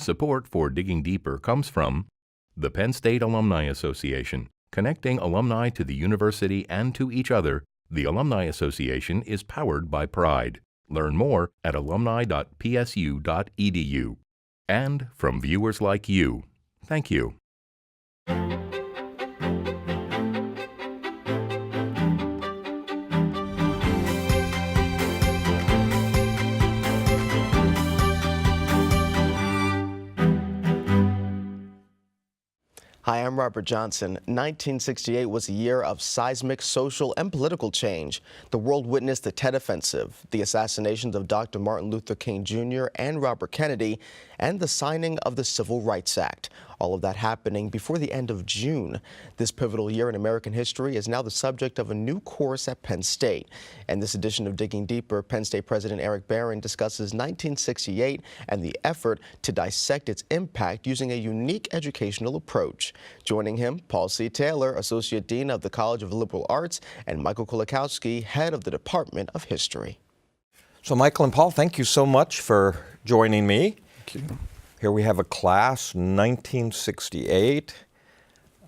Support for Digging Deeper comes from the Penn State Alumni Association, connecting alumni to the university and to each other. The Alumni Association is powered by pride. Learn more at alumni.psu.edu. And from viewers like you, thank you. Hi, I'm Robert Johnson. 1968 was a year of seismic social and political change. The world witnessed the Tet Offensive, the assassinations of Dr. Martin Luther King Jr. and Robert Kennedy, and the signing of the Civil Rights Act. All of that happening before the end of June. This pivotal year in American history is now the subject of a new course at Penn State. And this edition of Digging Deeper, Penn State President Eric Barron discusses 1968 and the effort to dissect its impact using a unique educational approach. Joining him, Paul C. Taylor, Associate Dean of the College of Liberal Arts, and Michael Kulikowski, Head of the Department of History. So Michael and Paul, thank you so much for joining me. Thank you. Here we have a class, 1968.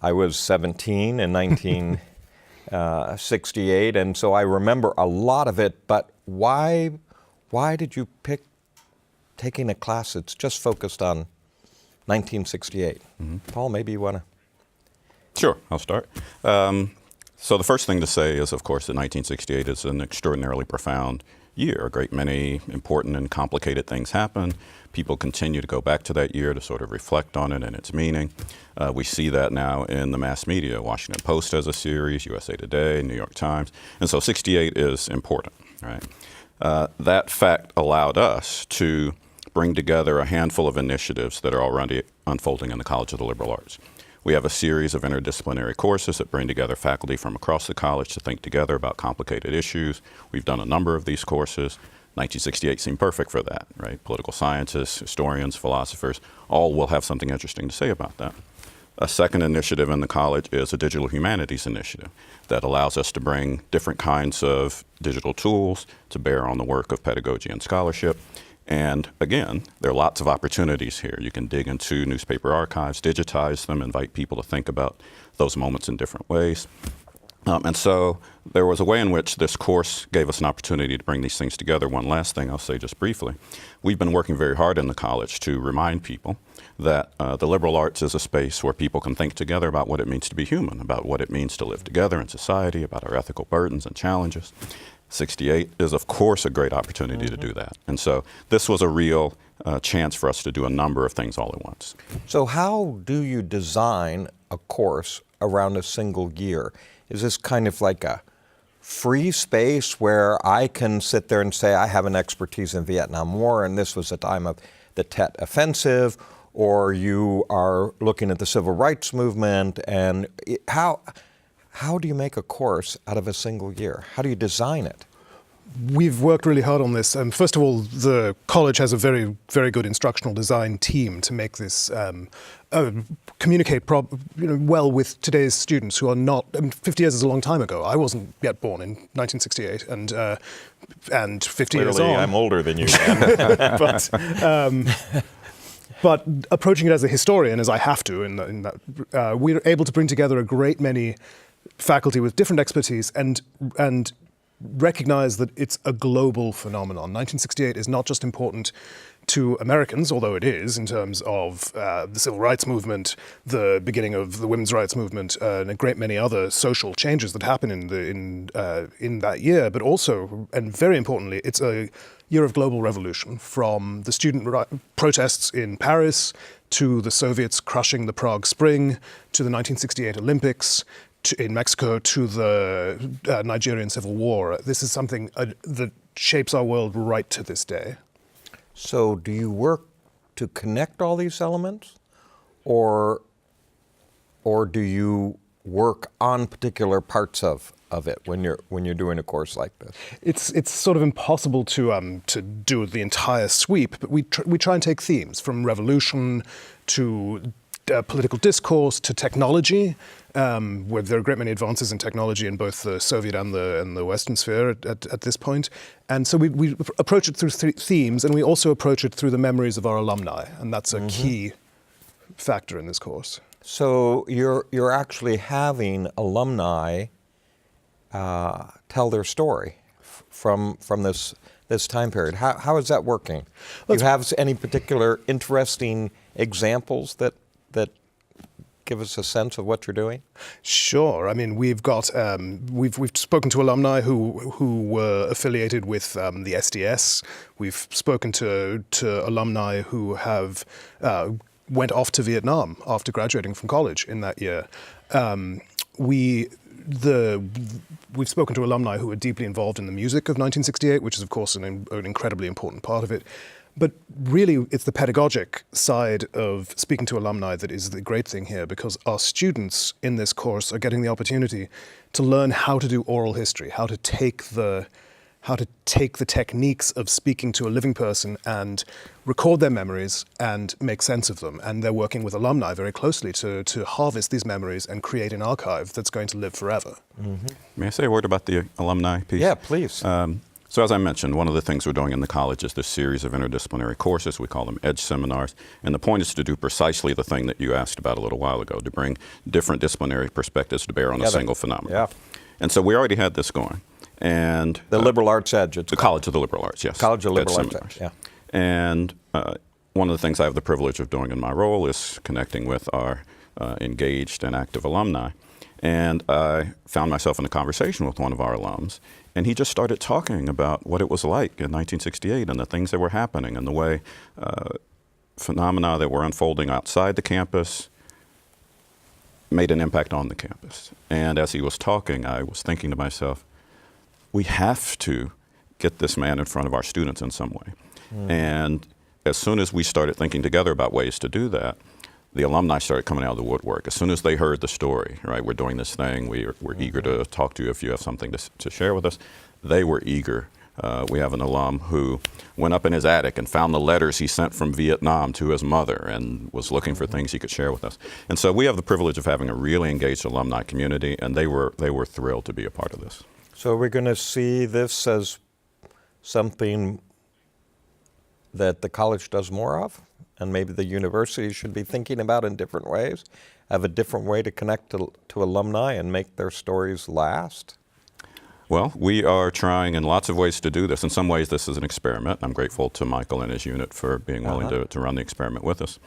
I was 17 in 1968, and so I remember a lot of it, but why did you pick taking a class that's just focused on 1968? Paul, maybe you want to? Sure, I'll start. So the first thing to say is, of course, that 1968 is an extraordinarily profound year. A great many important and complicated things happened. People continue to go back to that year to sort of reflect on it and its meaning. We see that now in the mass media. Washington Post has a series, USA Today, New York Times. And so 68 is important, right? That fact allowed us to bring together a handful of initiatives that are already unfolding in the College of the Liberal Arts. We have a series of interdisciplinary courses that bring together faculty from across the college to think together about complicated issues. We've done a number of these courses. 1968 seemed perfect for that, right? Political scientists, historians, philosophers, all will have something interesting to say about that. A second initiative in the college is a digital humanities initiative that allows us to bring different kinds of digital tools to bear on the work of pedagogy and scholarship. And again, there are lots of opportunities here. You can dig into newspaper archives, digitize them, invite people to think about those moments in different ways. And so there was a way in which this course gave us an opportunity to bring these things together. One last thing I'll say just briefly. We've been working very hard in the college to remind people that the liberal arts is a space where people can think together about what it means to be human, about what it means to live together in society, about our ethical burdens and challenges. 68 is, of course, a great opportunity to do that. And so this was a real chance for us to do a number of things all at once. So how do you design a course around a single year? Is this kind of like a free space where I can sit there and say I have an expertise in Vietnam War and this was a time of the Tet Offensive, or you are looking at the Civil Rights Movement, and how do you make a course out of a single year? How do you design it? We've worked really hard on this. First of all, the college has a very, very good instructional design team to make this communicate well with today's students who are not. 50 years is a long time ago. I wasn't yet born in 1968, and 50 Clearly, years on. I'm older than you. But approaching it as a historian, as I have to, in that we're able to bring together a great many faculty with different expertise and recognize that it's a global phenomenon. 1968 is not just important to Americans, although it is, in terms of the Civil Rights Movement, the beginning of the Women's Rights Movement, and a great many other social changes that happen in that year. But also, and very importantly, it's a year of global revolution, from the student protests in Paris to the Soviets crushing the Prague Spring to the 1968 Olympics, in Mexico to the Nigerian Civil War. This is something that shapes our world right to this day. So do you work to connect all these elements, or do you work on particular parts of it when you're doing a course like this? It's sort of impossible to do the entire sweep, but we try and take themes from revolution to political discourse to technology, where there are a great many advances in technology in both the Soviet and the Western sphere at this point. And so we approach it through themes, and we also approach it through the memories of our alumni, and that's a key factor in this course. So you're actually having alumni tell their story from this time period. How is that working? Do you have any particular interesting examples that give us a sense of what you're doing? Sure. I mean, we've got we've spoken to alumni who were affiliated with the SDS. We've spoken to alumni who have went off to Vietnam after graduating from college in that year. We've spoken to alumni who are deeply involved in the music of 1968, which is, of course, an incredibly important part of it. But really, it's the pedagogic side of speaking to alumni that is the great thing here, because our students in this course are getting the opportunity to learn how to do oral history, how to take the techniques of speaking to a living person and record their memories and make sense of them. And they're working with alumni very closely to harvest these memories and create an archive that's going to live forever. May I say a word about the alumni piece? Yeah, please. So as I mentioned, one of the things we're doing in the college is this series of interdisciplinary courses. We call them EDGE seminars. And the point is to do precisely the thing that you asked about a little while ago, to bring different disciplinary perspectives to bear on a single phenomenon. Yeah. And so we already had this going. And the Liberal Arts Edge. The College of the Liberal Arts, yes. College of Liberal Arts Edge, yeah. And one of the things I have the privilege of doing in my role is connecting with our engaged and active alumni. And I found myself in a conversation with one of our alums, and he just started talking about what it was like in 1968 and the things that were happening and the way phenomena that were unfolding outside the campus made an impact on the campus. And as he was talking, I was thinking to myself, we have to get this man in front of our students in some way. And as soon as we started thinking together about ways to do that, the alumni started coming out of the woodwork. As soon as they heard the story, right, we're doing this thing, we're eager to talk to you if you have something to share with us, they were eager. We have an alum who went up in his attic and found the letters he sent from Vietnam to his mother and was looking for things he could share with us. And so we have the privilege of having a really engaged alumni community, and they were thrilled to be a part of this. So we're going to see this as something that the college does more of, and maybe the university should be thinking about in different ways, have a different way to connect to alumni and make their stories last? Well, we are trying in lots of ways to do this. In some ways, this is an experiment. I'm grateful to Michael and his unit for being willing to run the experiment with us.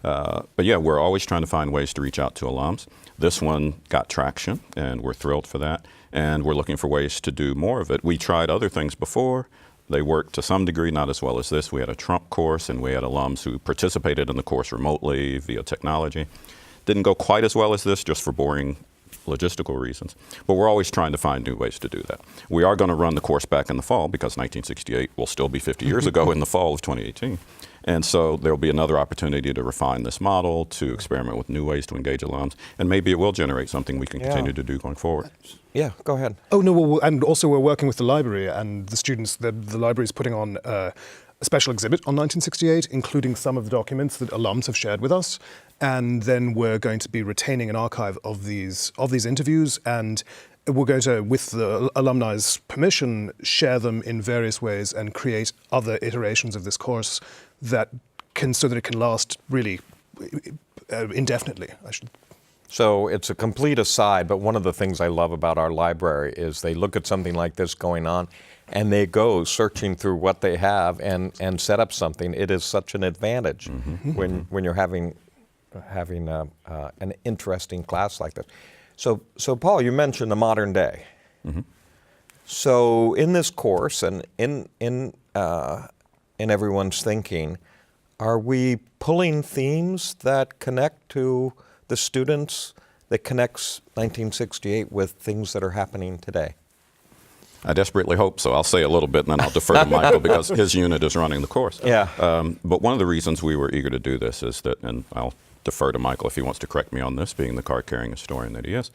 But yeah, we're always trying to find ways to reach out to alums. This one got traction, and we're thrilled for that. And we're looking for ways to do more of it. We tried other things before. They worked to some degree, not as well as this. We had a Trump course, and we had alums who participated in the course remotely via technology. Didn't go quite as well as this, just for boring logistical reasons. But we're always trying to find new ways to do that. We are going to run the course back in the fall, because 1968 will still be 50 years ago in the fall of 2018. And so there will be another opportunity to refine this model, to experiment with new ways to engage alums, and maybe it will generate something we can continue to do going forward. Yeah, go ahead. Oh, no, well, and also we're working with the library, and the students, the library is putting on a special exhibit on 1968, including some of the documents that alums have shared with us. And then we're going to be retaining an archive of these interviews, and we're going to, with the alumni's permission, share them in various ways and create other iterations of this course so that it can last really indefinitely, I should. So it's a complete aside, but one of the things I love about our library is they look at something like this going on and they go searching through what they have and set up something. It is such an advantage when you're having an interesting class like this. So Paul, you mentioned the modern day. So in this course and in everyone's thinking, are we pulling themes that connect to the students, that connects 1968 with things that are happening today? I desperately hope so. I'll say a little bit and then I'll defer to Michael because his unit is running the course. Yeah. But one of the reasons we were eager to do this is that, and I'll defer to Michael if he wants to correct me on this, being the card-carrying historian that he is,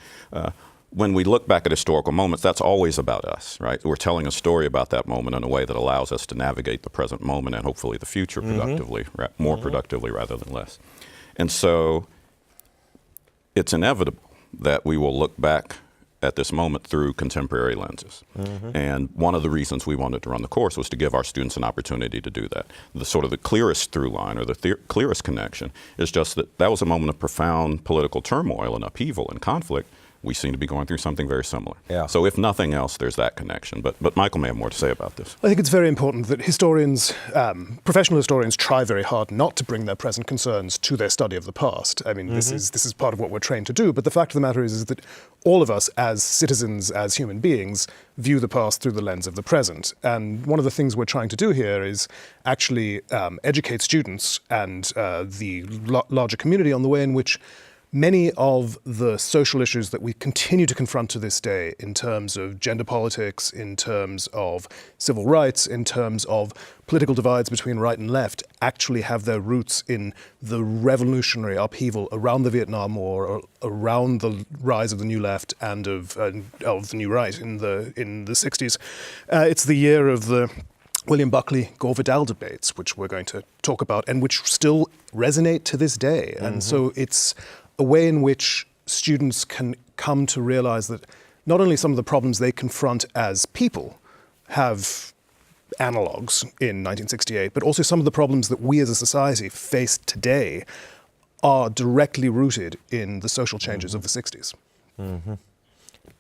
when we look back at historical moments, that's always about us, right? We're telling a story about that moment in a way that allows us to navigate the present moment and hopefully the future productively, more productively rather than less. And so it's inevitable that we will look back at this moment through contemporary lenses. And one of the reasons we wanted to run the course was to give our students an opportunity to do that. The sort of the clearest through line, or the clearest connection, is just that that was a moment of profound political turmoil and upheaval and conflict. We seem to be going through something very similar. Yeah. So if nothing else, there's that connection. But Michael may have more to say about this. I think it's very important that historians, professional historians, try very hard not to bring their present concerns to their study of the past. I mean, this is part of what we're trained to do. But the fact of the matter is that all of us, as citizens, as human beings, view the past through the lens of the present. And one of the things we're trying to do here is actually educate students and the larger community on the way in which many of the social issues that we continue to confront to this day, in terms of gender politics, in terms of civil rights, in terms of political divides between right and left, actually have their roots in the revolutionary upheaval around the Vietnam War, or around the rise of the New Left and of the New Right in the 60s. It's the year of the William Buckley, Gore Vidal debates, which we're going to talk about, and which still resonate to this day. And so it's a way in which students can come to realize that not only some of the problems they confront as people have analogues in 1968, but also some of the problems that we as a society face today are directly rooted in the social changes of the 60s.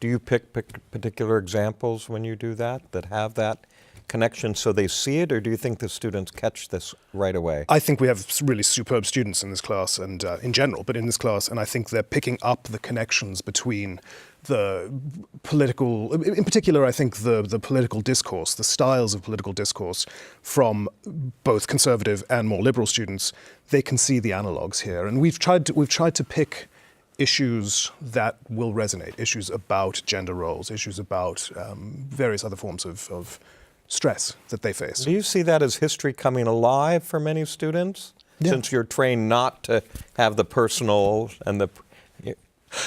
Do you pick particular examples when you do that have that connection so they see it, or do you think the students catch this right away? I think we have really superb students in this class, and in general, but in this class, and I think they're picking up the connections between the political, in particular, I think the political discourse, the styles of political discourse from both conservative and more liberal students. They can see the analogues here, and we've tried to pick issues that will resonate, issues about gender roles, issues about various other forms of stress that they face. Do you see that as history coming alive for many students? Yeah. Since you're trained not to have the personal and the...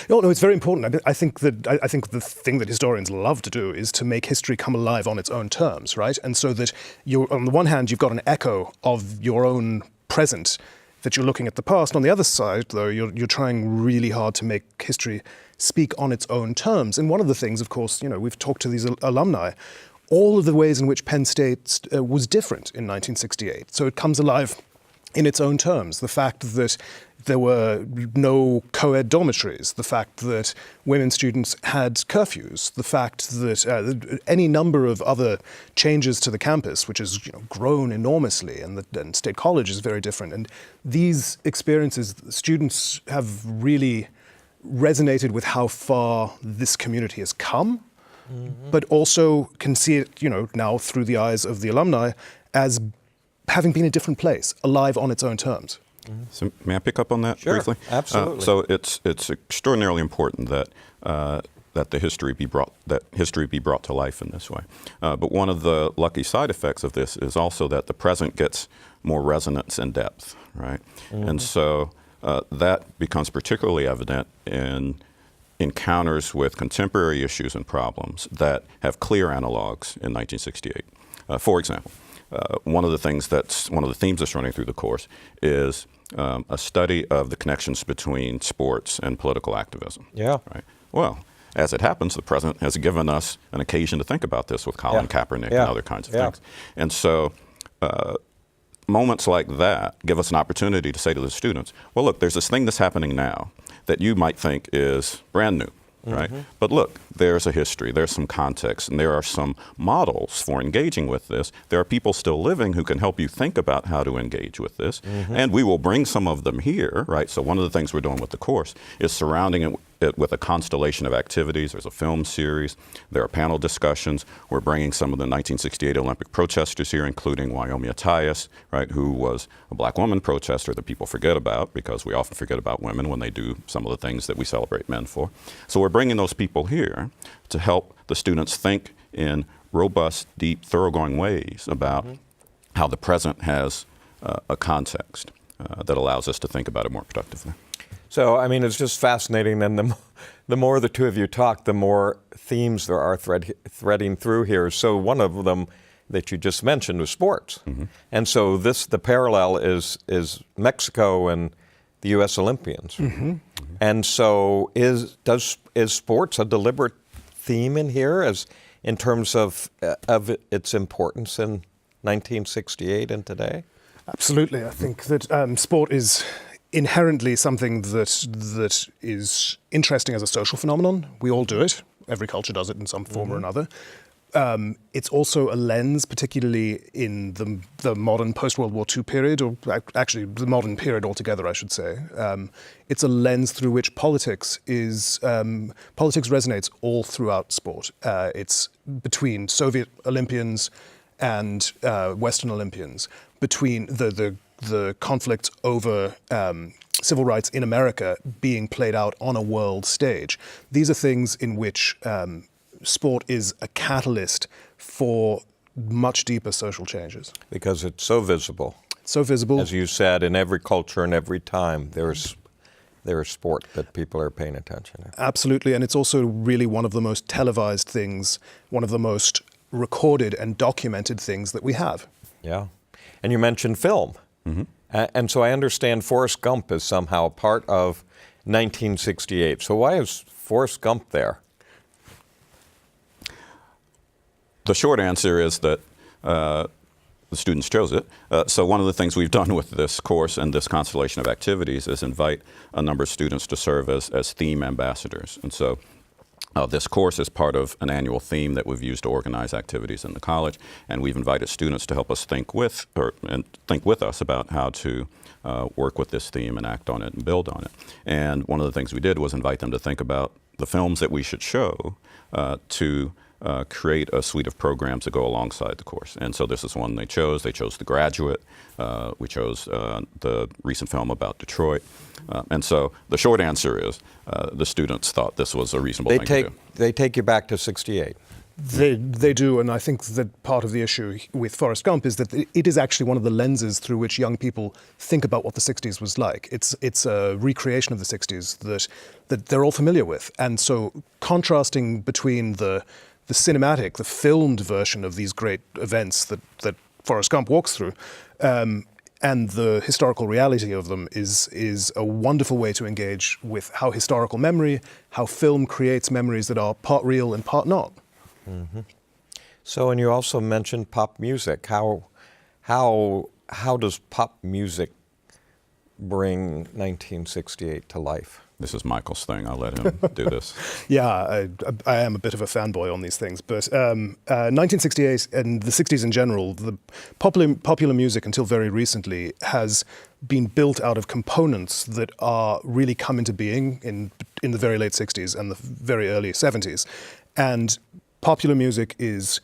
No, it's very important. I think the thing that historians love to do is to make history come alive on its own terms, right? And so that on the one hand, you've got an echo of your own present, that you're looking at the past. On the other side, though, you're trying really hard to make history speak on its own terms. And one of the things, of course, we've talked to these alumni, all of the ways in which Penn State was different in 1968. So it comes alive in its own terms. The fact that there were no co-ed dormitories, the fact that women students had curfews, the fact that any number of other changes to the campus, which has grown enormously, and State College is very different. And these experiences, students have really resonated with how far this community has come, but also can see it, now through the eyes of the alumni as having been a different place, alive on its own terms. So may I pick up on that briefly? Absolutely. So it's extraordinarily important that that history be brought to life in this way. But one of the lucky side effects of this is also that the present gets more resonance and depth, right? And so that becomes particularly evident in encounters with contemporary issues and problems that have clear analogs in 1968. For example, one of the themes that's running through the course is a study of the connections between sports and political activism. Yeah. Right. Well, as it happens, the president has given us an occasion to think about this with Colin Kaepernick and other kinds of things. And so moments like that give us an opportunity to say to the students, well, look, there's this thing that's happening now that you might think is brand new, right? But look, there's a history, there's some context, and there are some models for engaging with this. There are people still living who can help you think about how to engage with this, and we will bring some of them here, right? So one of the things we're doing with the course is surrounding it with a constellation of activities. There's a film series, there are panel discussions. We're bringing some of the 1968 Olympic protesters here, including Wyomia Tyus, right, who was a black woman protester that people forget about, because we often forget about women when they do some of the things that we celebrate men for. So we're bringing those people here to help the students think in robust, deep, thoroughgoing ways about how the present has a context that allows us to think about it more productively. So, I mean, it's just fascinating, and the more the two of you talk, the more themes there are threading through here. So one of them that you just mentioned was sports. And so the parallel is Mexico and the U.S. Olympians. And so is sports a deliberate theme in here in terms of its importance in 1968 and today? Absolutely. I think that sport is inherently something that is interesting as a social phenomenon. We all do it. Every culture does it in some form or another. It's also a lens, particularly in the modern post-World War II period, or actually the modern period altogether, I should say. It's a lens through which politics resonates all throughout sport. It's between Soviet Olympians and Western Olympians, between the conflict over civil rights in America being played out on a world stage. These are things in which sport is a catalyst for much deeper social changes. Because it's so visible. So visible. As you said, in every culture and every time, there's sport that people are paying attention to. Absolutely, and it's also really one of the most televised things, one of the most recorded and documented things that we have. Yeah. And you mentioned film. And so I understand Forrest Gump is somehow a part of 1968. So why is Forrest Gump there? The short answer is that the students chose it. So one of the things we've done with this course and this constellation of activities is invite a number of students to serve as theme ambassadors. And so this course is part of an annual theme that we've used to organize activities in the college, and we've invited students to help us think with us about how to work with this theme and act on it and build on it. And one of the things we did was invite them to think about the films that we should show to create a suite of programs that go alongside the course. And so this is one they chose. They chose The Graduate. We chose the recent film about Detroit. And so the short answer is the students thought this was a reasonable thing to do. They take you back to 68. They do, and I think that part of the issue with Forrest Gump is that it is actually one of the lenses through which young people think about what the 60s was like. It's a recreation of the 60s that they're all familiar with. And so contrasting between the cinematic, the filmed version of these great events that Forrest Gump walks through, and the historical reality of them is a wonderful way to engage with how historical memory, how film creates memories that are part real and part not. So, and you also mentioned pop music. How does pop music bring 1968 to life? This is Michael's thing. I'll let him do this. Yeah, I am a bit of a fanboy on these things, but 1968 and the 60s in general, the popular music until very recently has been built out of components that are really come into being in the very late 60s and the very early 70s. And popular music is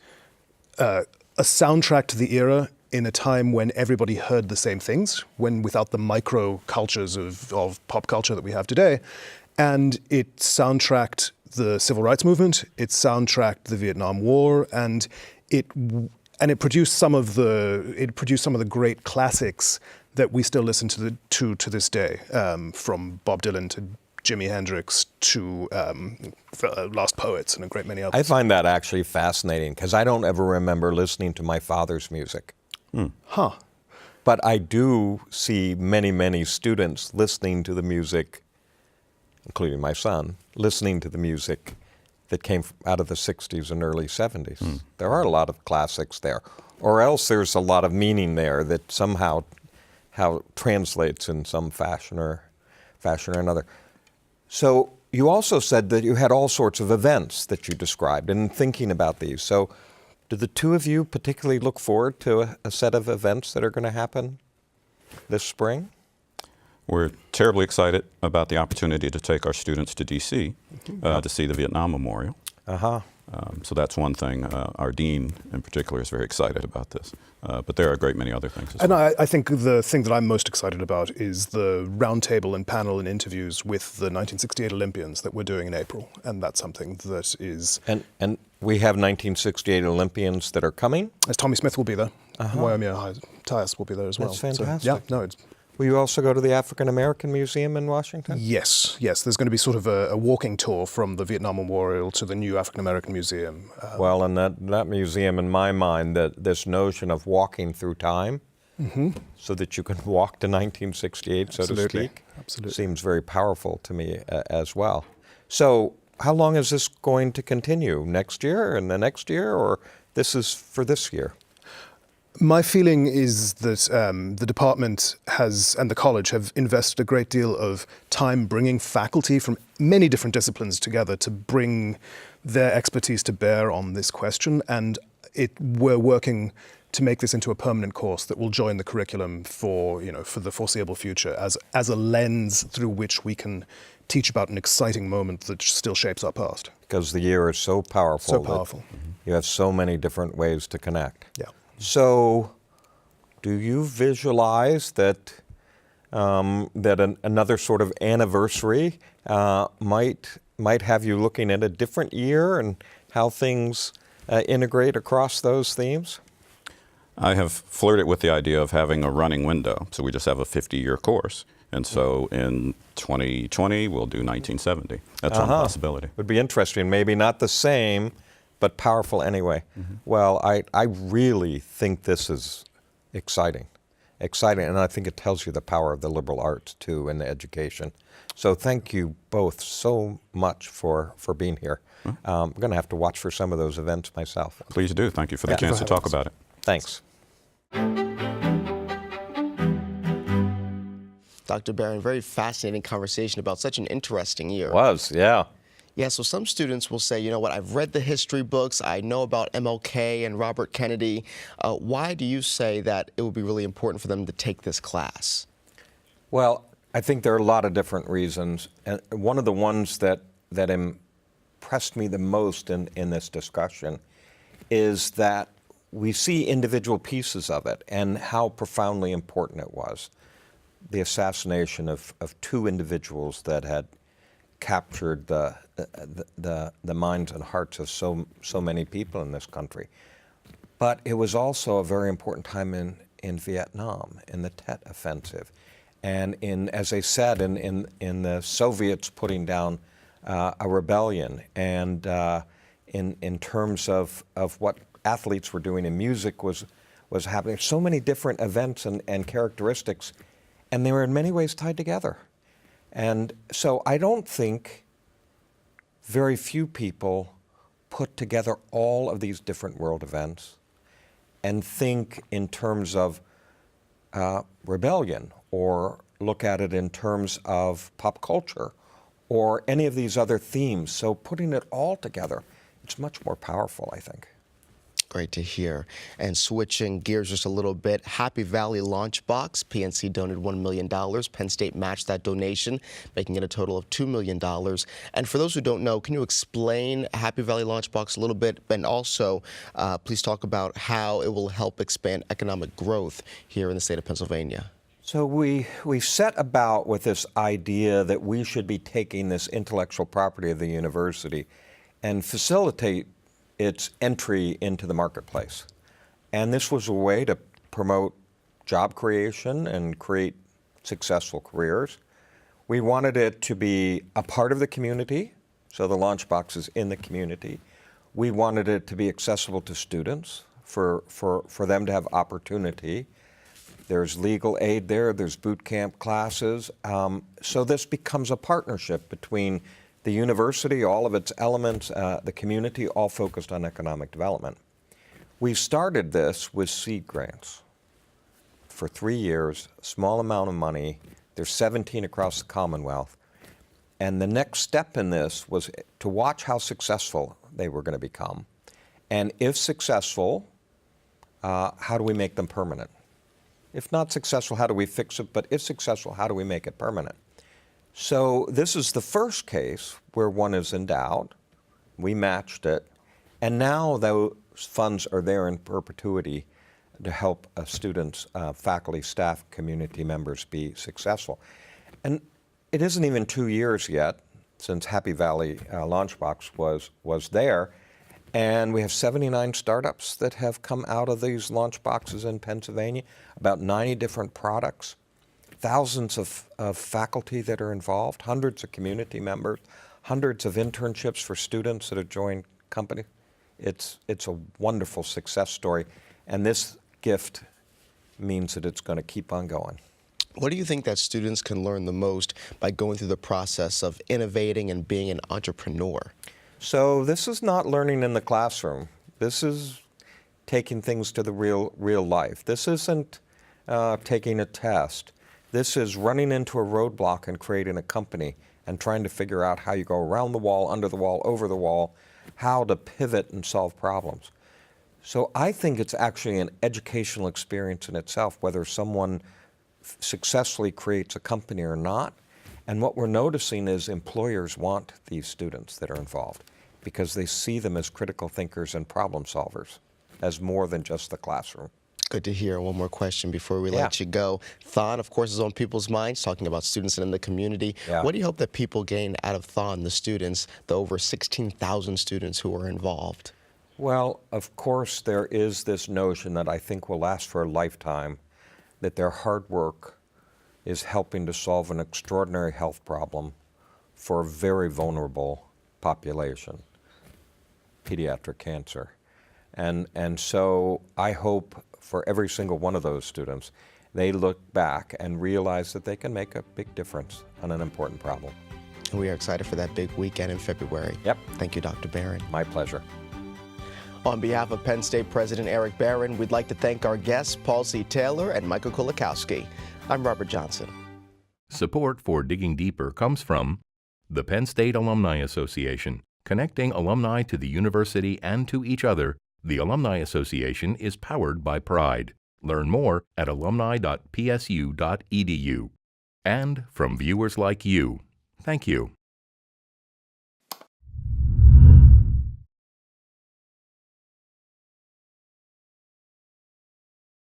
a soundtrack to the era in a time when everybody heard the same things, when without the micro cultures of pop culture that we have today. And it soundtracked the civil rights movement, it soundtracked the Vietnam War, and it produced some of the great classics that we still listen to this day, from Bob Dylan to Jimi Hendrix to Lost Poets and a great many others. I find that actually fascinating because I don't ever remember listening to my father's music. But I do see many, many students listening to the music, including my son, listening to the music that came out of the 60s and early 70s. There are a lot of classics there. Or else there's a lot of meaning there that somehow translates in some fashion or another. So you also said that you had all sorts of events that you described and thinking about these. So do the two of you particularly look forward to a set of events that are going to happen this spring? We're terribly excited about the opportunity to take our students to D.C. To see the Vietnam Memorial. So that's one thing. Our dean, in particular, is very excited about this. But there are a great many other things as well. And I think the thing that I'm most excited about is the roundtable and panel and interviews with the 1968 Olympians that we're doing in April. And that's something that is... And we have 1968 Olympians that are coming? As Tommy Smith will be there. Wyoming Tyus will be there as well. That's fantastic. So, yeah, no, Will you also go to the African American Museum in Washington? Yes. There's going to be sort of a walking tour from the Vietnam Memorial to the new African American Museum. Well, and that museum, in my mind, that this notion of walking through time so that you can walk to 1968, so to Absolutely. speak. Absolutely. Seems very powerful to me as well. So how long is this going to continue? Next year and the next year, or this is for this year? My feeling is that the department and the college have invested a great deal of time bringing faculty from many different disciplines together to bring their expertise to bear on this question, and we're working to make this into a permanent course that will join the curriculum for the foreseeable future as a lens through which we can teach about an exciting moment that still shapes our past. Because the year is so powerful. So powerful. You have so many different ways to connect. Yeah. So, do you visualize that another sort of anniversary might have you looking at a different year and how things integrate across those themes? I have flirted with the idea of having a running window. So we just have a 50-year course. And so in 2020, we'll do 1970. That's one possibility. Would be interesting. Maybe not the same, but powerful anyway. Well, I really think this is exciting. And I think it tells you the power of the liberal arts, too, in the education. So thank you both so much for being here. I'm going to have to watch for some of those events myself. Please do. Thank you for the chance to talk about it. Thanks. Dr. Barron, very fascinating conversation about such an interesting year. Was, yeah. Yeah, so some students will say, you know what, I've read the history books, I know about MLK and Robert Kennedy. Why do you say that it would be really important for them to take this class? Well, I think there are a lot of different reasons. And one of the ones that impressed me the most in this discussion is that we see individual pieces of it and how profoundly important it was. The assassination of two individuals that had captured the minds and hearts of so many people in this country. But it was also a very important time in Vietnam, in the Tet Offensive, and as I said, in the Soviets putting down a rebellion, and in terms of what athletes were doing in music was happening. So many different events and characteristics, and they were in many ways tied together. And so I don't think very few people put together all of these different world events and think in terms of rebellion, or look at it in terms of pop culture, or any of these other themes. So putting it all together, it's much more powerful, I think. Great to hear. And switching gears just a little bit, Happy Valley LaunchBox, PNC donated $1 million. Penn State matched that donation, making it a total of $2 million. And for those who don't know, can you explain Happy Valley LaunchBox a little bit? And also, please talk about how it will help expand economic growth here in the state of Pennsylvania. So we set about with this idea that we should be taking this intellectual property of the university and facilitate its entry into the marketplace. And this was a way to promote job creation and create successful careers. We wanted it to be a part of the community, so the LaunchBox is in the community. We wanted it to be accessible to students, for them to have opportunity. There's legal aid there's boot camp classes. So this becomes a partnership between the university, all of its elements, the community, all focused on economic development. We started this with seed grants for 3 years, a small amount of money. There's 17 across the Commonwealth. And the next step in this was to watch how successful they were going to become. And if successful, how do we make them permanent? If not successful, how do we fix it? But if successful, how do we make it permanent? So this is the first case where one is endowed. We matched it. And now those funds are there in perpetuity to help students, faculty, staff, community members be successful. And it isn't even 2 years yet since Happy Valley LaunchBox was there. And we have 79 startups that have come out of these LaunchBoxes in Pennsylvania, about 90 different products. Thousands of faculty that are involved, hundreds of community members, hundreds of internships for students that have joined companies. It's a wonderful success story. And this gift means that it's going to keep on going. What do you think that students can learn the most by going through the process of innovating and being an entrepreneur? So this is not learning in the classroom. This is taking things to the real life. This isn't taking a test. This is running into a roadblock and creating a company and trying to figure out how you go around the wall, under the wall, over the wall, how to pivot and solve problems. So I think it's actually an educational experience in itself, whether someone successfully creates a company or not. And what we're noticing is employers want these students that are involved because they see them as critical thinkers and problem solvers, as more than just the classroom. Good to hear. One more question before we let you go. THON, of course, is on people's minds, talking about students and in the community. Yeah. What do you hope that people gain out of THON, the students, the over 16,000 students who are involved? Well, of course, there is this notion that I think will last for a lifetime, that their hard work is helping to solve an extraordinary health problem for a very vulnerable population, pediatric cancer. And so I hope for every single one of those students, they look back and realize that they can make a big difference on an important problem. We are excited for that big weekend in February. Yep. Thank you, Dr. Barron. My pleasure. On behalf of Penn State President Eric Barron, we'd like to thank our guests, Paul C. Taylor and Michael Kulikowski. I'm Robert Johnson. Support for Digging Deeper comes from the Penn State Alumni Association, connecting alumni to the university and to each other. The Alumni Association is powered by pride. Learn more at alumni.psu.edu. And from viewers like you, thank you.